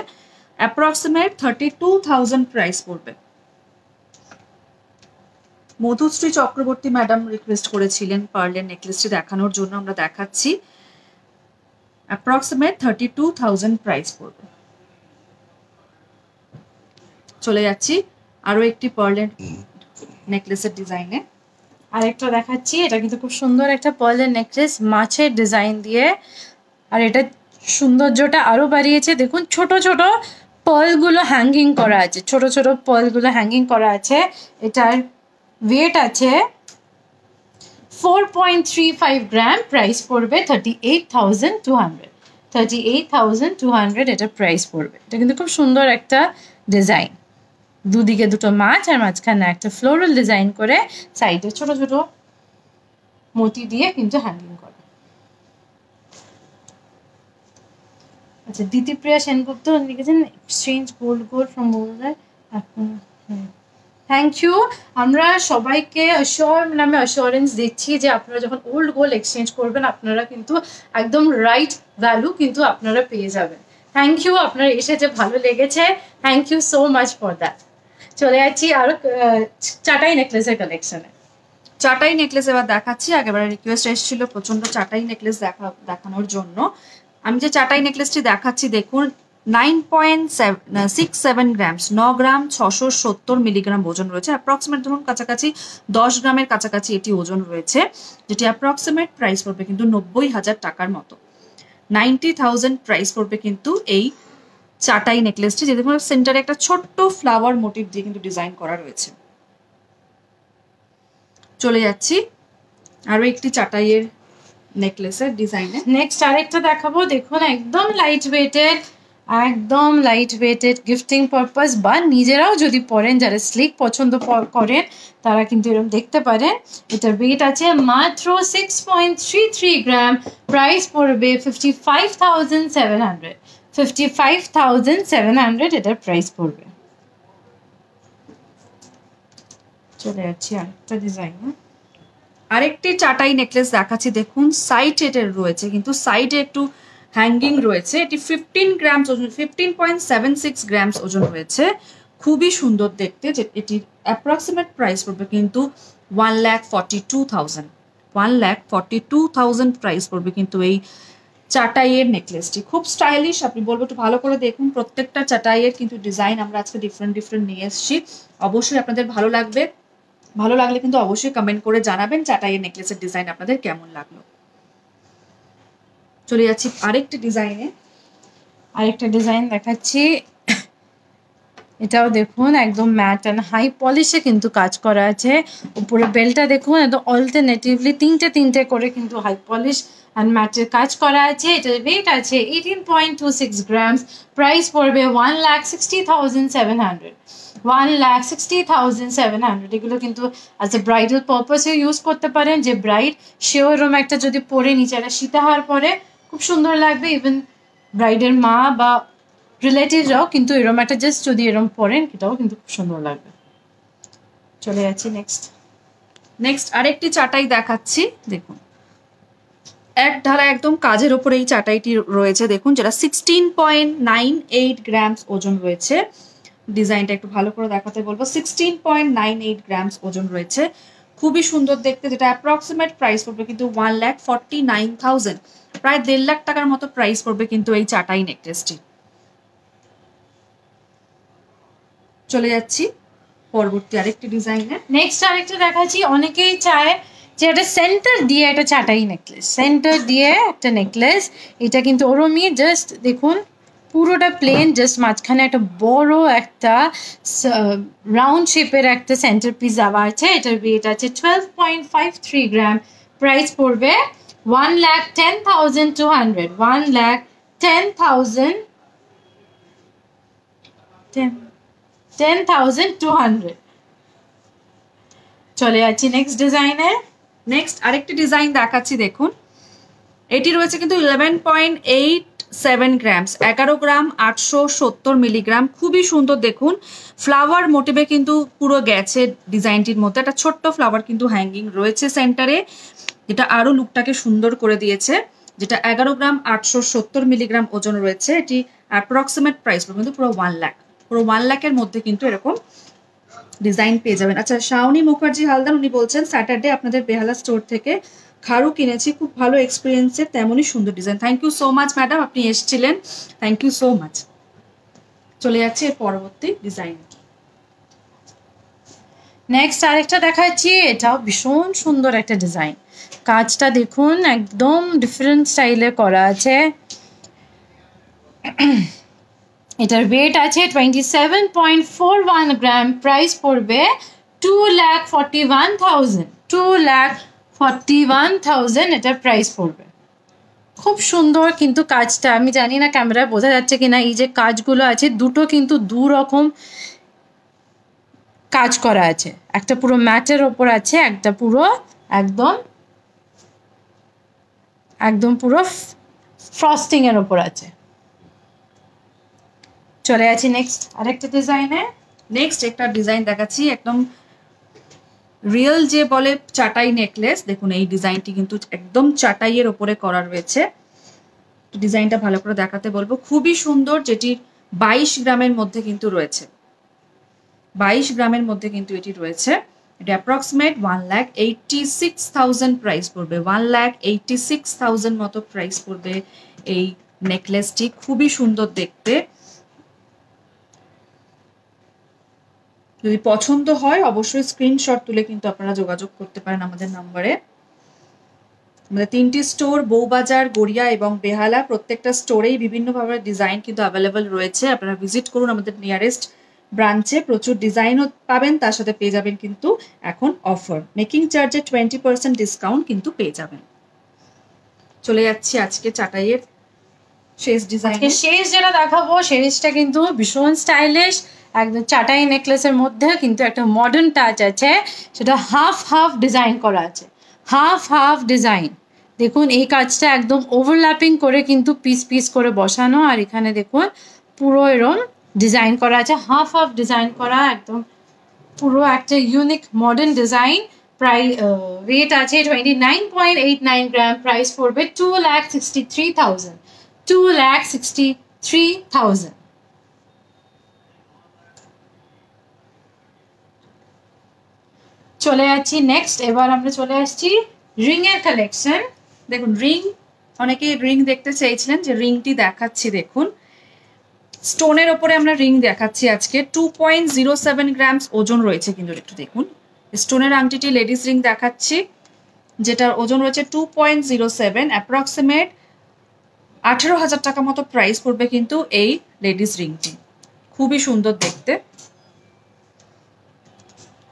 অ্যাপ্রক্সিমেট 32,000 প্রাইস পড়বে। মধুশ্রী চক্রবর্তী ম্যাডাম রিকোয়েস্ট করেছিলেন পার্লের নেকলেসটি দেখানোর জন্য, আমরা দেখাচ্ছি। অ্যাপ্রক্সিমেট 32,000 প্রাইস পড়বে। চলে যাচ্ছি আরো একটি পার্লের নেকলেসের ডিজাইনে। আরেকটা দেখাচ্ছি, এটা কিন্তু খুব সুন্দর একটা পার্লের নেকলেস মাছের ডিজাইন দিয়ে, আর এটা সৌন্দর্যটা আরো বাড়িয়েছে। দেখুন ছোট ছোট পার্লগুলো হ্যাঙ্গিং করা আছে, ছোট ছোট পার্লগুলো হ্যাঙ্গিং করা আছে। এটার ওয়েট আছে 4.35 গ্রাম, প্রাইস পড়বে 38,200, 38,200 এটা প্রাইস পড়বে। এটা কিন্তু খুব সুন্দর একটা ডিজাইন, দুদিকে দুটো মাছ আর মাঝখানে একটা ফ্লোরাল ডিজাইন করে সাইডে ছোট ছোট মতি দিয়ে কিন্তু হ্যাঙ্গিং করা। আচ্ছা, দিতিপ্রিয়া সেনগুপ্ত লিখেছেন exchange gold gold from mobile. Thank you. আমরা সবাইকে নামে অ্যাসিওরেন্স দিচ্ছি যে আপনারা যখন ওল্ড গোল্ড এক্সচেঞ্জ করবেন আপনারা কিন্তু একদম রাইট ভ্যালু কিন্তু আপনারা পেয়ে যাবেন। থ্যাংক ইউ, আপনারা এসে যে ভালো লেগেছে, thank you so much for that. চলে যাচ্ছি আরো চাটাই নেকলেসের কালেকশনে। চাটাই নেকলেস এবার দেখাচ্ছি। আগেবারে রিকোয়েস্ট এসেছিল প্রচন্ড চাটাই নেকলেস দেখানোর জন্য। আমি যে চাটাই নেকলেসটি দেখাচ্ছি দেখুন 9.67 গ্রামস, 9 গ্রাম 670 মিলিগ্রাম ওজন রয়েছে, অ্যাপ্রক্সিমেট ধরুন কাছাকাছি 10 গ্রামের কাছাকাছি এটি ওজন রয়েছে, যেটি অ্যাপ্রক্সিমেট প্রাইস পড়বে কিন্তু 90,000 টাকার মতো। 90,000 প্রাইস পড়বে কিন্তু এই চাটাই নেকলেসটি, যে দেখুন সেন্টারে একটা ছোট্ট ফ্লাওয়ার মোটিভ দিয়ে কিন্তু ডিজাইন করা রয়েছে। চলে যাচ্ছি আরো একটি চাটাইয়ের নেকলেসের ডিজাইনে। নেক্সট আরেকটা দেখাবো, দেখুন একদম লাইট ওয়েটেড, একদম লাইট ওয়েটেড গিফটিং পারপাস বা নিজেরাও যদি পরেন, যারা স্লিক পছন্দ করেন তারা কিন্তু এরকম দেখতে পারেন। এটার ওয়েট আছে মাত্র 6.33 গ্রাম, প্রাইস পড়বে 55,700, 55,700 এটার প্রাইস পড়বে। চলে যাচ্ছি আরেকটা ডিজাইন। আরেকটি চাটাই নেকলেস দেখাচ্ছি, দেখুন সাইড এটের রয়েছে কিন্তু সাইডে একটু হ্যাঙ্গিং রয়েছে। এটি 15 গ্রামস ওজন, 15.76 গ্রামস ওজন রয়েছে, খুবই সুন্দর দেখতে। যে এটির অ্যাপ্রক্সিমেট প্রাইস পড়বে কিন্তু 1,42,000, 1,42,000 প্রাইস পড়বে কিন্তু এই চাটাইয়ের নেকলেসটি। খুব স্টাইলিশ, আপনি বলবো একটু ভালো করে দেখুন। প্রত্যেকটা চাটাইয়ের কিন্তু ডিজাইন আমরা আজকে ডিফারেন্ট ডিফারেন্ট নিয়ে এসেছি, অবশ্যই আপনাদের ভালো লাগবে। ভালো লাগলে কিন্তু অবশ্যই কমেন্ট করে জানাবেন চাটাইয়ের নেকলেসের ডিজাইন আপনাদের কেমন লাগলো। চলে যাচ্ছি আরেকটি ডিজাইনে। আরেকটা ডিজাইন দেখাচ্ছি, এটাও দেখুন একদম ম্যাট অ্যান্ড হাই পলিশে কিন্তু কাজ করা আছে। উপরে বেলটা দেখুন একদম অল্টারনেটিভলি তিনটে করে কিন্তু হাই পলিশ অ্যান্ড ম্যাটের কাজ করা আছে। এটার ওয়েট আছে 18.26 গ্রামস, প্রাইস পড়বে 1,60,700, 1,60,700। এগুলো কিন্তু অ্যাজ এ ব্রাইডাল পারপাসে ইউজ করতে পারেন, যে ব্রাইড সেও এরম একটা যদি পরে নিচে একটা সীতাহার পরে খুব সুন্দর লাগবে। ইভেন ব্রাইডের মা বা রিলেটিভরাও কিন্তু এরম একটা জাস্ট যদি এরম পরেন এটাও কিন্তু খুব সুন্দর লাগবে। চলে যাচ্ছি নেক্সট আরেকটি চাটাই দেখাচ্ছি। দেখুন এক ঢালা একদম কাজের ওপরে এই চাটাইটি রয়েছে দেখুন, যেটা 16.98 গ্রামস ওজন রয়েছে। ডিজাইনটা একটু ভালো করে দেখাতে বলবো। 16.98 গ্রামস ওজন রয়েছে, খুবই সুন্দর দেখতে, যেটা অ্যাপ্রক্সিমেট প্রাইস পড়বে কিন্তু 1,49,000, প্রায় 1.5 লাখ টাকার মতো প্রাইস পড়বে কিন্তু এই চাটাই নেকলেসটি। চলে যাচ্ছি পরবর্তী আরেকটি ডিজাইনে। নেক্সট আরেকটা দেখাচ্ছি, অনেকেই চায় যে একটা সেন্টার দিয়ে একটা চাটাই নেকলেস, সেন্টার দিয়ে একটা নেকলেস। এটা কিন্তু ওরমই, জাস্ট দেখুন পুরোটা প্লেন, জাস্ট মাঝখানে একটা বড় একটা রাউন্ড শেপের একটা সেন্টার পিস দেওয়া আছে। এটার ওয়েট আছে 12.53 গ্রাম, প্রাইস পড়বে 1,10,200, 10,200। চলে যাচ্ছি নেক্সট ডিজাইনে। নেক্সট আরেকটি ডিজাইন দেখাচ্ছি দেখুন, এটি রয়েছে কিন্তু 11.87 গ্রামস, 11 গ্রাম 870 মিলিগ্রাম, খুবই সুন্দর দেখুন। ফ্লাওয়ার মোটিভে কিন্তু পুরো গেছে ডিজাইনটির মধ্যে, একটা ছোট্ট ফ্লাওয়ার কিন্তু হ্যাঙ্গিং রয়েছে সেন্টারে, যেটা আরো লুকটাকে সুন্দর করে দিয়েছে। যেটা 11 গ্রাম 870 মিলিগ্রাম ওজন রয়েছে। এটি অ্যাপ্রক্সিমেট প্রাইস কিন্তু পুরো 1 লাখ, পুরো 1 লাখের মধ্যে কিন্তু এরকম ডিজাইন পেয়ে যাবেন। আচ্ছা, শাওনি মুখার্জি হালদার উনি বলছেন স্যাটারডে আপনাদের বেহালা স্টোর থেকে খারু কিনেছি, খুব ভালো এক্সপিরিয়েন্সের, তেমনই সুন্দর design. Thank you so much madam, আপনি এসেছিলেন, থ্যাংক ইউ সো মাচ। চলে যাচ্ছে এর পরবর্তী ডিজাইন। নেক্সট আরেকটা দেখাচ্ছি, এটাও ভীষণ সুন্দর একটা ডিজাইন। কাজটা দেখুন একদম ডিফারেন্ট স্টাইলে করা আছে। এটার ওয়েট আছে 27.41 গ্রাম, প্রাইস পড়বে 2,41,000, 2,41,000 এটার প্রাইস পড়বে। খুব সুন্দর কিন্তু কাজটা, আমি জানি না ক্যামেরায় বোঝা যাচ্ছে কিনা, এই যে কাজগুলো আছে দুটো কিন্তু দু রকম কাজ করা আছে, একটা পুরো ম্যাটের ওপর আছে, একটা পুরো একদম পুরো ফ্রস্টিং এর ওপর আছে। চলে যাচ্ছি নেক্সট আরেকটা ডিজাইনে। নেক্সট একটা ডিজাইন দেখাচ্ছি, একদম রিয়েল যে বলে চাটাই নেকলেস, দেখুন এই ডিজাইনটি কিন্তু একদম চাটাইয়ের ওপরে করা রয়েছে। ডিজাইনটা ভালো করে দেখাতে বলবো, খুবই সুন্দর, যেটি 22 গ্রামের মধ্যে কিন্তু রয়েছে, 22 গ্রামের মধ্যে কিন্তু এটি রয়েছে। এটা অ্যাপ্রক্সিমেট 1,86,000 প্রাইস পড়বে, 1,86,000 মতো প্রাইস পড়বে এই নেকলেসটি, খুবই সুন্দর দেখতে। যদি পছন্দ হয় অবশ্যই স্ক্রিনশট তুলে কিন্তু আপনারা যোগাযোগ করতে পারেন আমাদের নাম্বারে। আমাদের 3টি স্টোর, বউবাজার, গড়িয়া এবং বেহালা, প্রত্যেকটা স্টোরেই বিভিন্ন ভাবে ডিজাইন কিন্তু অ্যাভেলেবেল রয়েছে। আপনারা ভিজিট করুন আমাদের নিয়ারেস্ট ব্রাঞ্চে, প্রচুর ডিজাইনও পাবেন, তার সাথে পেয়ে যাবেন কিন্তু এখন অফার, মেকিং চার্জে 20% ডিসকাউন্ট কিন্তু পেয়ে যাবেন। চলে যাচ্ছি আজকে চাটাইয়ের শেষ ডিজাইন। শেষ যেটা দেখাবো শেষটা কিন্তু ভীষণ স্টাইলিশ, একদম চাটাই নেকলেসের মধ্যে কিন্তু একটা মডার্ন টাচ আছে, সেটা হাফ হাফ ডিজাইন করা আছে, হাফ হাফ ডিজাইন। দেখুন এই কাজটা একদম ওভারল্যাপিং করে কিন্তু পিস পিস করে বসানো, আর এখানে দেখুন পুরো এরম ডিজাইন করা আছে, হাফ হাফ ডিজাইন করা, একদম পুরো একটা unique modern design. Price rate আছে 29.89 গ্রাম, প্রাইস পড়বে 2,63,000, 2,63,000। চলে যাচ্ছি নেক্সট, এবার আমরা চলে আসছি রিং এর কালেকশন। দেখুন রিং, অনেকে রিং দেখতে চেয়েছিলেন, যে রিংটি দেখাচ্ছি দেখুন, স্টোনের ওপরে আমরা রিং দেখাচ্ছি আজকে। 2.07 গ্রামস ওজন রয়েছে কিন্তু, একটু দেখুন স্টোনের আংটিটি লেডিস রিং দেখাচ্ছি, যেটার ওজন রয়েছে 2.07, অ্যাপ্রক্সিমেট 18,000 টাকা মতো প্রাইস পড়বে কিন্তু এই লেডিস রিংটি, খুবই সুন্দর দেখতে।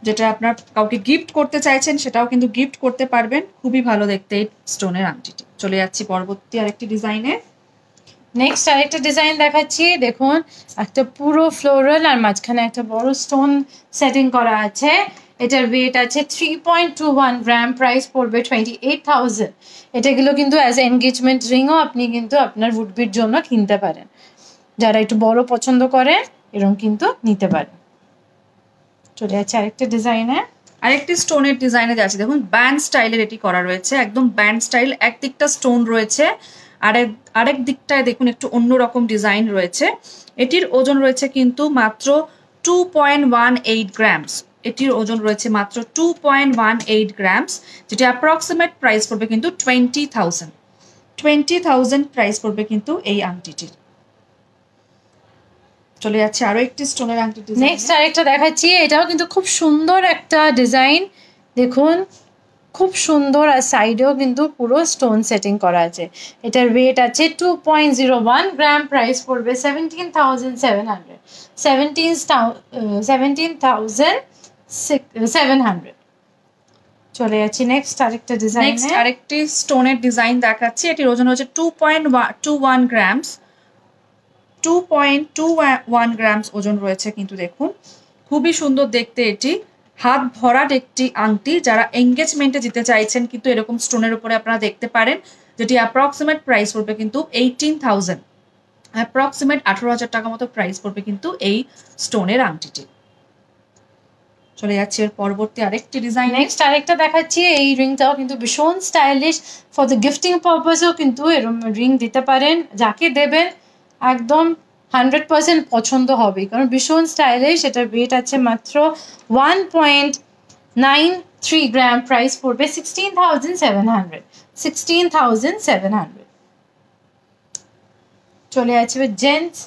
যেটা আপনার কাউকে গিফট করতে চাইছেন সেটাও কিন্তু গিফট করতে পারবেন, খুবই ভালো দেখতে এই স্টোনের আংটিটি। চলে যাচ্ছি পরবর্তী আরেকটি ডিজাইনে। নেক্সট আরেকটা ডিজাইন দেখাচ্ছি, দেখুন একটা পুরো ফ্লোরাল আর মাঝখানে একটা বড় স্টোন সেটিং করা আছে। এটার ওয়েট আছে 3.21 গ্রাম, প্রাইস পড়বে 28,000। এটাগুলো কিন্তু অ্যাজ এনগেজমেন্ট রিংও আপনি কিন্তু আপনার উডবির জন্য কিনতে পারেন, যারা একটু বড় পছন্দ করেন এরকম কিন্তু নিতে পারেন। চলে যাচ্ছে আরেকটা ডিজাইনে। আরেকটি স্টোনের ডিজাইনে যাচ্ছে, দেখুন ব্যান্ড স্টাইলের এটি করা রয়েছে, একদম ব্যান্ড স্টাইল, একদিকটা স্টোন রয়েছে, আরেক দিকটায় দেখুন একটু অন্যরকম ডিজাইন রয়েছে। এটির ওজন রয়েছে কিন্তু মাত্র 2.18 গ্রামস। এটির ওজন রয়েছে মাত্র 2.18 গ্রামস, যেটি অ্যাপ্রক্সিমেট প্রাইস পড়বে কিন্তু 20,000 প্রাইস পড়বে কিন্তু এই আংটিটির। চলে যাচ্ছে আরো একটি স্টোনের আংটি ডিজাইন। নেক্সট আরেকটা দেখাচ্ছি, এটাও কিন্তু খুব সুন্দর একটা ডিজাইন, দেখুন খুব সুন্দর, আর সাইডেও কিন্তু পুরো স্টোন সেটিং করা আছে। এটার ওয়েট আছে 2.01 গ্রাম, প্রাইস পড়বে 17,700। চলে যাচ্ছি নেক্সট আরেকটা ডিজাইন। নেক্সট আরেকটি স্টোনের ডিজাইন দেখাচ্ছি, এটির ওজন হচ্ছে 2.21 গ্রামস। 2.21 গ্রামস ওজন রয়েছে কিন্তু দেখুন খুবই সুন্দর দেখতে। এটি হাত ভরাট একটি আংটি, যারা এঙ্গেজমেন্টে দিতে চাইছেন কিন্তু এরকম স্টোনের উপরে আপনারা দেখতে পারেন, যেটি অ্যাপ্রক্সিমেট প্রাইস পড়বে কিন্তু 18,000, অ্যাপ্রক্সিমেট 18,000 টাকা মতো প্রাইস পড়বে কিন্তু এই স্টোনের আংটিটি। চলে যাচ্ছে এর পরবর্তী আরেকটি ডিজাইন। নেক্সট আরেকটা দেখাচ্ছি, এই রিংটাও কিন্তু ভীষণ স্টাইলিশ, ফর দ্য গিফটিং পারপাসেও কিন্তু এরকম রিং দিতে পারেন, যাকে দেবেন একদম 100% পছন্দ হবে, কারণ ভীষণ স্টাইলিশ। এটার ওয়েট আছে মাত্র 1.93 গ্রাম, প্রাইস পড়বে 16,700। চলে যাচ্ছে জেন্টস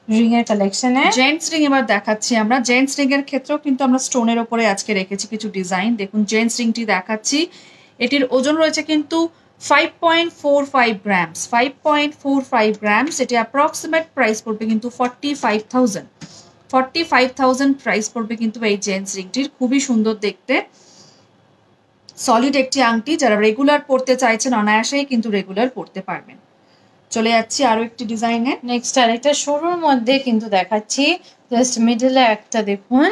রিং এর কালেকশনে। জেন্টস রিং এবার দেখাচ্ছি আমরা। জেন্টস রিং এর ক্ষেত্রেও কিন্তু আমরা স্টোনের ওপরে আজকে রেখেছি কিছু ডিজাইন। দেখুন জেন্টস রিংটি দেখাচ্ছি, এটির ওজন রয়েছে কিন্তু 5.45 গ্রামস, 5.45 গ্রামস। এটি অ্যাপ্রক্সিমেট প্রাইস পড়বে কিন্তু 45,000 প্রাইস পড়বে কিন্তু এই জেন্টস রিংটির। খুবই সুন্দর দেখতে, সলিড একটি আংটি, যারা রেগুলার পড়তে চাইছেন অনায়াসেই কিন্তু রেগুলার পড়তে পারবেন। চলে যাচ্ছি আরো একটি ডিজাইনে। নেক্সট আরেকটা সরুর মধ্যে কিন্তু দেখাচ্ছি, জাস্ট মিডলে একটা দেখুন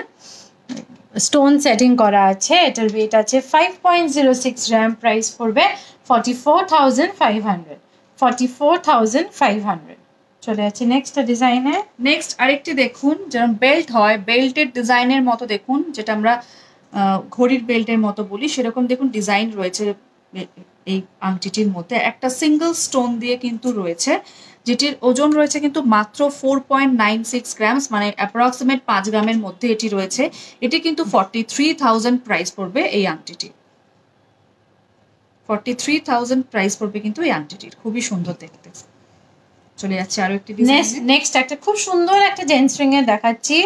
স্টোন সেটিং করা আছে। এটার ওয়েট আছে 5.06 গ্রাম, প্রাইস পড়বে 44,500। চলে যাচ্ছে নেক্সট ডিজাইনে। নেক্সট আরেকটি দেখুন, যেমন বেল্ট হয়, বেল্টের ডিজাইনের মতো দেখুন, যেটা আমরা ঘড়ির বেল্টের মতো বলি, সেরকম দেখুন ডিজাইন রয়েছে এই আংটিটির মধ্যে। একটা সিঙ্গেল স্টোন দিয়ে কিন্তু রয়েছে, যেটির ওজন রয়েছে কিন্তু মাত্র 4.96 গ্রামস, মানে অ্যাপ্রক্সিমেট 5 গ্রামের মধ্যে এটি রয়েছে। এটি কিন্তু 43,000 প্রাইস পড়বে এই আংটিটি। 43,000 প্রাইস পড়বে কিন্তু এই আংটিটির। খুবই সুন্দর দেখতে। চলে যাচ্ছে আরো একটি ডিজাইন। নেক্সট একটা খুব সুন্দর একটা জেন্টস রিং এর দেখাচ্ছি,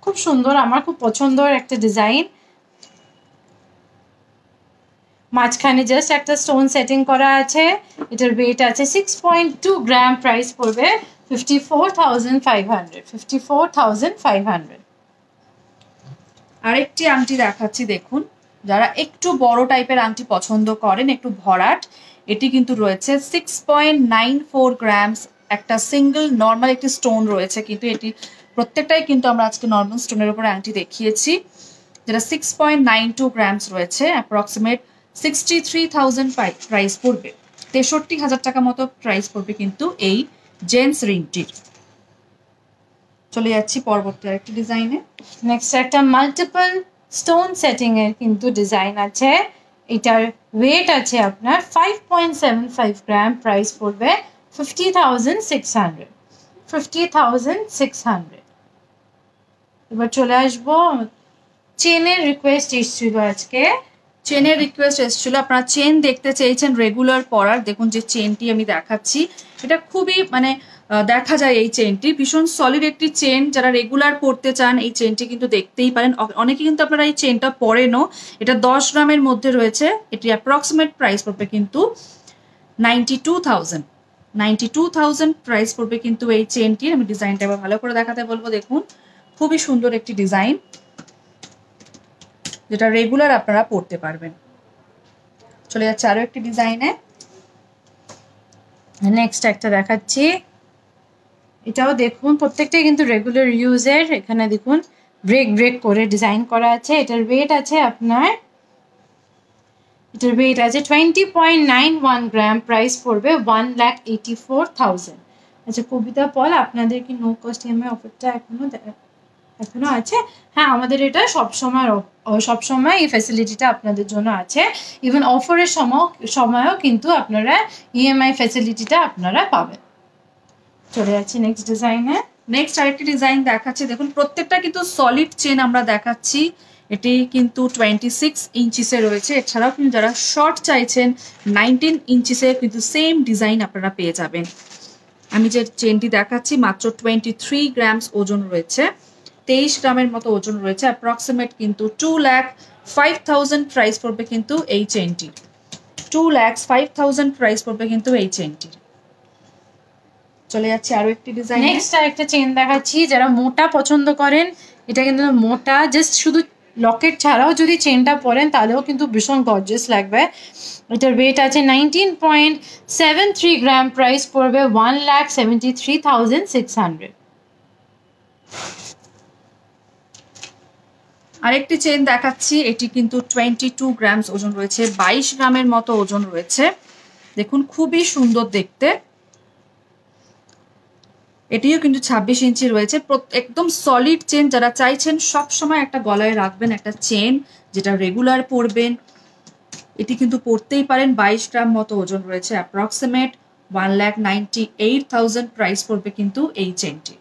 খুব সুন্দর, আমার খুব পছন্দের একটা ডিজাইন। মাঝখানে জাস্ট একটা স্টোন সেটিং করা আছে। এটার ওয়েট আছে 6.2 গ্রাম, প্রাইস পড়বে 54,500। আরেকটি আংটি দেখাচ্ছি, দেখুন যারা একটু বড় টাইপের আংটি পছন্দ করেন, একটু ভরাট, এটি কিন্তু রয়েছে 6.94 গ্রামস। একটা সিঙ্গেল নর্মাল একটি স্টোন রয়েছে, কিন্তু এটি প্রত্যেকটাই কিন্তু আমরা আজকে নর্মাল স্টোনের উপরে আংটি দেখিয়েছি, যেটা 6.92 গ্রামস রয়েছে। অ্যাপ্রক্সিমেট 63,000 প্রাইস পড়বে, 63,000 টাকা মতো প্রাইস পড়বে কিন্তু এই জেন্টস রিংটির। চলে যাচ্ছি পরবর্তী আরেকটি ডিজাইনে। নেক্সট একটা মাল্টিপল স্টোন সেটিং এর কিন্তু ডিজাইন আছে। এটার ওয়েট আছে আপনার 5.75 গ্রাম, প্রাইস পড়বে 50,600। এবার চলে আসবো চেনের রিকোয়েস্ট এসেছিল আজকে। চেনের রিকোয়েস্ট এসেছিল, আপনারা চেন দেখতে চেয়েছেন রেগুলার পরার। দেখুন যে চেনটি আমি দেখাচ্ছি, এটা খুবই মানে দেখা যায় এই চেনটি ভীষণ সলিড একটি চেন। যারা রেগুলার পরতে চান এই চেনটি কিন্তু দেখতেই পারেন। অনেকে কিন্তু আপনারা এই চেনটা পরেনও। এটা 10 গ্রামের মধ্যে রয়েছে। এটি অ্যাপ্রক্সিমেট প্রাইস পড়বে কিন্তু 92,000 প্রাইস পড়বে কিন্তু এই চেনটির। আমি ডিজাইনটা এবার ভালো করে দেখাতে বলবো। দেখুন খুবই সুন্দর একটি ডিজাইন, যেটা রেগুলার আপনারা পড়তে পারবেন। চলে যাচ্ছে আরো একটি ডিজাইনে। নেক্সট একটা দেখাচ্ছি, এটাও দেখুন প্রত্যেকটাই কিন্তু রেগুলার ইউজের। এখানে দেখুন ব্রেক করে ডিজাইন করা আছে। এটার ওয়েট আছে আপনার 20.91 গ্রাম, প্রাইস পড়বে 1,84,000। আচ্ছা কবিতা পল, আপনাদের কি নো কস্ট ইএমআই অফারটা এখনো এখনো আছে। হ্যাঁ, আমাদের এটা সবসময় এই ফ্যাসিলিটিটা আপনাদের জন্য আছে। ইভেন অফারের সময়ও কিন্তু আপনারা ইএমআই ফ্যাসিলিটিটা আপনারা পাবেন। চলে যাচ্ছি নেক্সট ডিজাইনে। নেক্সট আরেকটি ডিজাইন দেখাচ্ছি, দেখুন প্রত্যেকটা কিন্তু সলিড চেন আমরা দেখাচ্ছি। এটি কিন্তু 26 ইঞ্চিসে রয়েছে। এছাড়াও কিন্তু যারা শর্ট চাইছেন 19 ইঞ্চিসে কিন্তু সেম ডিজাইন আপনারা পেয়ে যাবেন। আমি যে চেনটি দেখাচ্ছি মাত্র 23 গ্রামস ওজন রয়েছে, 23 গ্রামের মতো ওজন রয়েছে। অ্যাপ্রক্সিমেট কিন্তু 2,05,000 প্রাইস পড়বে কিন্তু এই চেনটির। 2,05,000 প্রাইস পড়বে কিন্তু এই চেনটির। চলে যাচ্ছে আরো একটি ডিজাইন। নেক্সট আরেকটা চেন দেখাচ্ছি, যারা মোটা পছন্দ করেন, এটা কিন্তু মোটা, জাস্ট শুধু লকেট ছাড়াও যদি চেনটা পরেন তাহলেও কিন্তু ভীষণ গর্জিয়াস লাগবে। এটার ওয়েট আছে 19.73 গ্রাম, প্রাইস পড়বে 1,73,600। আরেকটি চেন দেখাচ্ছি, এটি কিন্তু 22 গ্রামস ওজন রয়েছে, 22 গ্রামের মতো ওজন রয়েছে। দেখুন খুবই সুন্দর দেখতে। এটিও কিন্তু 26 ইঞ্চি রয়েছে। একদম সলিড চেন, যারা চাইছেন সব সময় একটা গলায় রাখবেন একটা চেন যেটা রেগুলার পরবেন, এটি কিন্তু পরতেই পারেন। 22 গ্রাম মতো ওজন রয়েছে। অ্যাপ্রক্সিমেট 1,98,000 প্রাইস পড়বে কিন্তু এই চেনটি।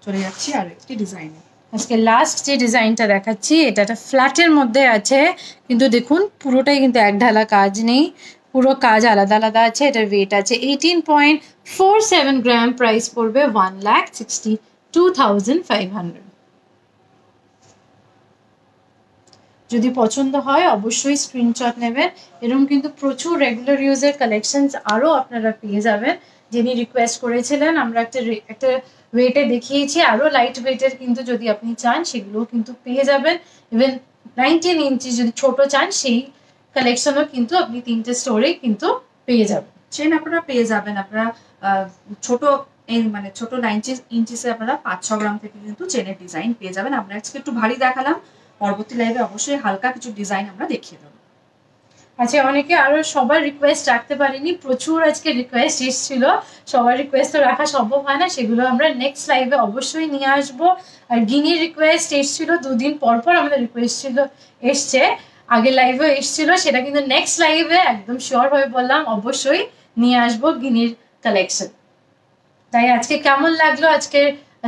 চলে যাচ্ছি আর একটি ডিজাইনে। আজকে লাস্ট যে ডিজাইনটা দেখাচ্ছি, এটা একটা ফ্ল্যাটের মধ্যে আছে, কিন্তু দেখুন পুরোটাই কিন্তু এক ঢালা কাজ নেই, পুরো কাজ আলাদা আলাদা আছে। এটার ওয়েট আছে 18.47 গ্রাম, প্রাইস পড়বে 1,62,500। যদি পছন্দ হয় অবশ্যই স্ক্রিনশট নেবেন। এরকম কিন্তু প্রচুর রেগুলার ইউজের কালেকশনস আরও আপনারা পেয়ে যাবেন। যিনি রিকোয়েস্ট করেছিলেন আমরা একটা ওয়েটে দেখিয়েছি, আরও লাইট ওয়েটের কিন্তু যদি আপনি চান সেগুলোও কিন্তু পেয়ে যাবেন। ইভেন 19 ইঞ্চি যদি ছোট চান সেই কালেকশনও কিন্তু আপনি 3টে স্টোরে কিন্তু পেয়ে যাবেন। চেন আপনারা পেয়ে যাবেন, আপনারা ছোট মানে ছোট 19 ইঞ্চিসে আপনারা 5-6 গ্রাম থেকে কিন্তু চেনের ডিজাইন পেয়ে যাবেন। আমরা আজকে একটু ভারী দেখালাম, পরবর্তী লাইভে অবশ্যই হালকা কিছু ডিজাইন আমরা দেখিয়ে দেবো। আচ্ছা, অনেকে আরো সবার রিকোয়েস্ট রাখতে পারিনি, প্রচুর আজকে রিকোয়েস্ট এসেছিল, সবার রিকোয়েস্ট তো রাখা সম্ভব হয় না, সেগুলো আমরা নেক্সট লাইভে অবশ্যই নিয়ে আসবো। আর গিনির রিকোয়েস্ট এসেছিল, 2 দিন পর আমাদের রিকোয়েস্ট এসছে, আগের লাইভেও এসেছিল, সেটা কিন্তু নেক্সট লাইভে একদম শিওর হয়ে বললাম অবশ্যই নিয়ে আসবো গিনির কালেকশন। তাই আজকে কেমন লাগলো আজকের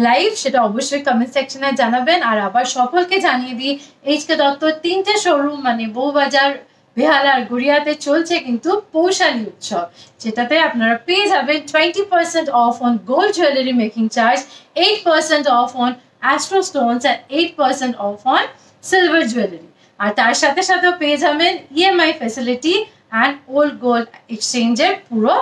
লাইভ সেটা অবশ্যই কমেন্ট সেকশনে জানাবেন। আর আবার সকলকে জানিয়ে দিই, এইচকে দত্ত 3টে শোরুম মানে বউবাজার, বেহালা আর গড়িয়াতে চলছে কিন্তু পৌষালী উৎসব, যেটাতে আপনারা পেয়ে যাবেন 20% off on gold jewellery making charge, 8% off on astro stones আর 8% অফ অন সিলভার জুয়েলারি। আর তার সাথে সাথেও পেয়ে যাবেন EMI facility and old gold এক্সচেঞ্জের পুরো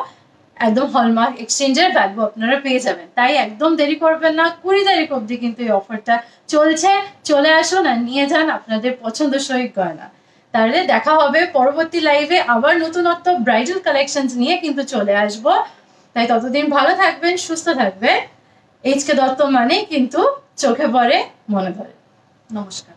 একদম হলমার্ক এক্সচেঞ্জের ভ্যালু আপনারা পেয়ে যাবেন। তাই একদম দেরি করবেন না, 20 তারিখ অবধি কিন্তু এই অফারটা চলছে। চলে আসুন আর নিয়ে যান আপনাদের পছন্দসই গয়না। তাহলে দেখা হবে পরবর্তী লাইভে, আবার নতুনত্ব ব্রাইডাল কালেকশনস নিয়ে কিন্তু চলে আসবো। তাই ততদিন ভালো থাকবেন, সুস্থ থাকবেন। এইচকে দত্ত মানে কিন্তু চোখে পড়ে, মনে ধরে। নমস্কার।